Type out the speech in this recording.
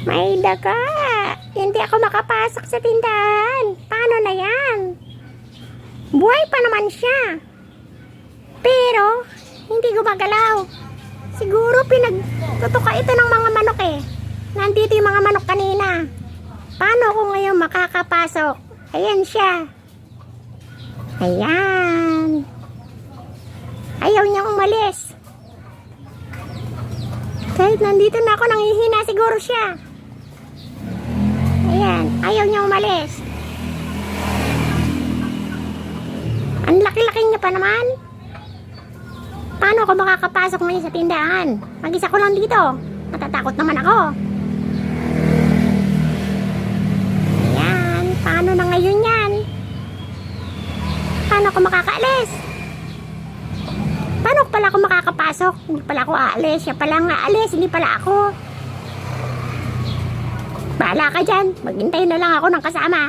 May daga. Hindi ako makapasok sa tindahan. Paano na yan? Buhay pa naman siya. Pero, hindi gumagalaw. Siguro pinagtutuka ito ng mga manok eh. Nandito yung mga manok kanina. Paano ako ngayon makakapasok? Ayan siya. Ayan. Ayaw niyang umalis. Kahit nandito na ako, nangihina siguro siya. Ayan, ayaw niya umalis. Ang laki-laki niya pa naman. Paano ako makakapasok ngayon sa tindahan? Mag-isa ko lang dito. Natatakot naman ako. Ayan, paano na ngayon yan? Paano ako makakaalis? Paano pala ako makakapasok? Hindi pala ako aalis. Siya pala nga aalis, hindi pala ako. Bahala ka dyan. Maghintay na lang ako ng kasama.